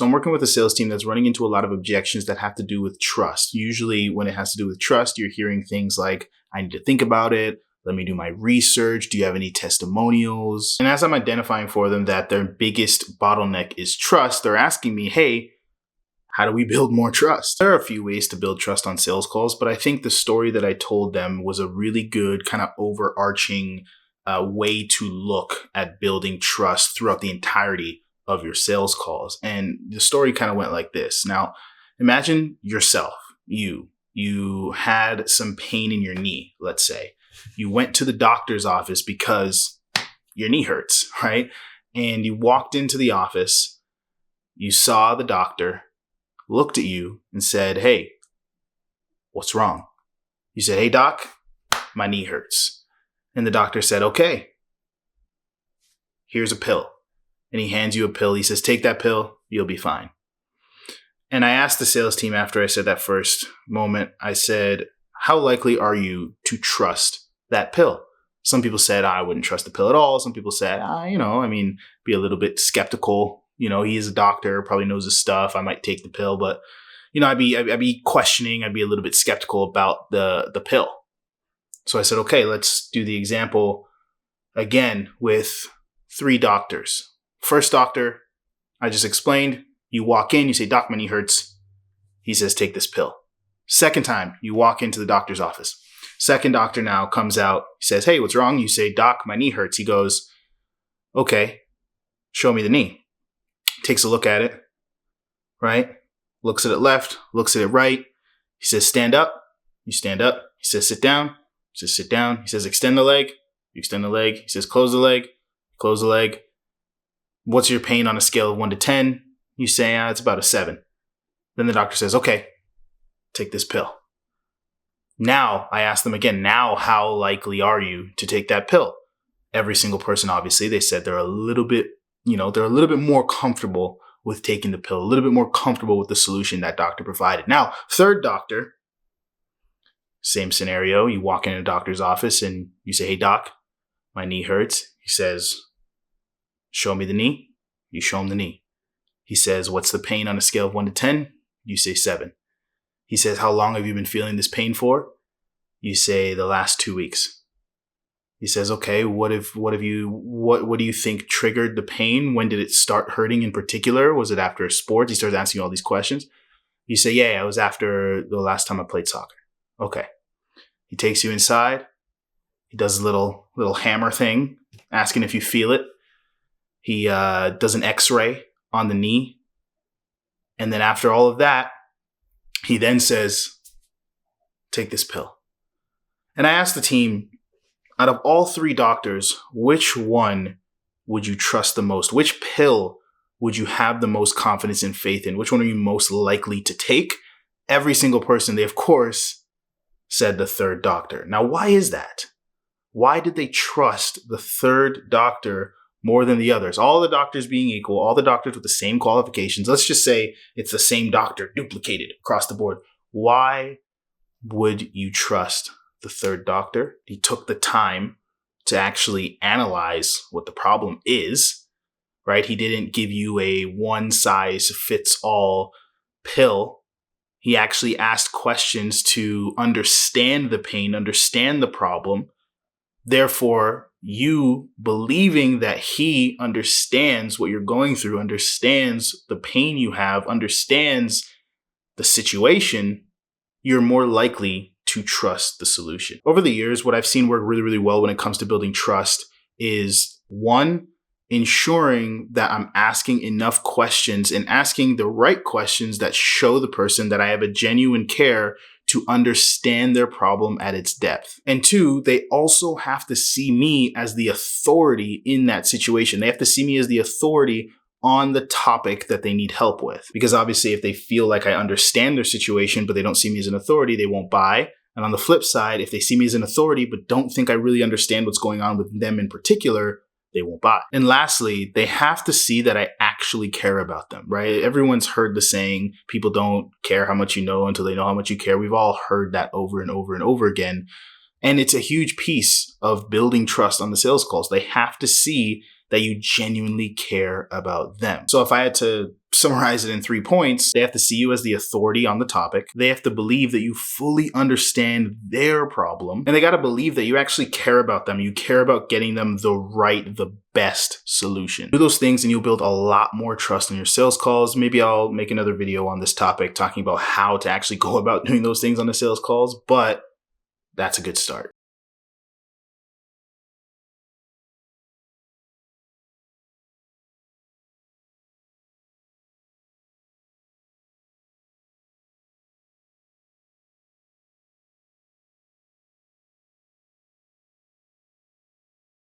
So I'm working with a sales team that's running into a lot of objections that have to do with trust. Usually when it has to do with trust, you're hearing things like, I need to think about it. Let me do my research. Do you have any testimonials? And as I'm identifying for them that their biggest bottleneck is trust, they're asking me, hey, how do we build more trust? There are a few ways to build trust on sales calls, but I think the story that I told them was a really good kind of overarching way to look at building trust throughout the entirety of your sales calls. And the story kind of went like this. Now, imagine yourself, you had some pain in your knee, let's say. You went to the doctor's office because your knee hurts, right? And you walked into the office, you saw the doctor, looked at you and said, hey, what's wrong? You said, hey, doc, my knee hurts. And the doctor said, okay, here's a pill. And he hands you a pill. He says, take that pill, you'll be fine. And I asked the sales team after I said that first moment, I said, how likely are you to trust that pill? Some people said, I wouldn't trust the pill at all. Some people said, be a little bit skeptical. He is a doctor, probably knows his stuff. I might take the pill, but, I'd be questioning. I'd be a little bit skeptical about the pill. So I said, okay, let's do the example again with 3 doctors. First doctor, I just explained. You walk in, you say, doc, my knee hurts. He says, take this pill. Second time, you walk into the doctor's office. Second doctor now comes out, he says, hey, what's wrong? You say, doc, my knee hurts. He goes, okay, show me the knee. Takes a look at it, right? Looks at it left, looks at it right. He says, stand up. You stand up. He says, sit down. He says, sit down. He says, extend the leg. You extend the leg. He says, close the leg. Close the leg. What's your pain on a scale of 1 to 10? You say, it's about a 7. Then the doctor says, okay, take this pill. Now, I ask them again, now how likely are you to take that pill? Every single person, obviously, they said they're a little bit more comfortable with taking the pill, a little bit more comfortable with the solution that doctor provided. Now, third doctor, same scenario. You walk in a doctor's office and you say, hey, doc, my knee hurts. He says, show me the knee. You show him the knee. He says, what's the pain on a scale of 1 to 10? You say 7. He says, how long have you been feeling this pain for? You say the last 2 weeks. He says, okay, what do you think triggered the pain? When did it start hurting in particular? Was it after a sport? He starts asking all these questions. You say, yeah, it was after the last time I played soccer. Okay. He takes you inside. He does a little hammer thing, asking if you feel it. He does an x-ray on the knee. And then after all of that, he then says, take this pill. And I asked the team, out of all 3 doctors, which one would you trust the most? Which pill would you have the most confidence and faith in? Which one are you most likely to take? Every single person, they of course said the third doctor. Now, why is that? Why did they trust the third doctor more than the others? All the doctors being equal, all the doctors with the same qualifications. Let's just say it's the same doctor duplicated across the board. Why would you trust the third doctor? He took the time to actually analyze what the problem is, right? He didn't give you a one-size-fits-all pill. He actually asked questions to understand the pain, understand the problem. Therefore, you believing that he understands what you're going through, understands the pain you have, understands the situation, you're more likely to trust the solution. Over the years, what I've seen work really, really well when it comes to building trust is, 1, ensuring that I'm asking enough questions and asking the right questions that show the person that I have a genuine care to understand their problem at its depth. And 2, they also have to see me as the authority in that situation. They have to see me as the authority on the topic that they need help with. Because obviously, if they feel like I understand their situation, but they don't see me as an authority, they won't buy. And on the flip side, if they see me as an authority, but don't think I really understand what's going on with them in particular, they won't buy. And lastly, they have to see that I actually care about them, right? Everyone's heard the saying, people don't care how much you know until they know how much you care. We've all heard that over and over and over again. And it's a huge piece of building trust on the sales calls. They have to see that you genuinely care about them. So if I had to summarize it in 3 points, they have to see you as the authority on the topic. They have to believe that you fully understand their problem. And they got to believe that you actually care about them. You care about getting them the best solution. Do those things and you'll build a lot more trust in your sales calls. Maybe I'll make another video on this topic talking about how to actually go about doing those things on the sales calls, but that's a good start.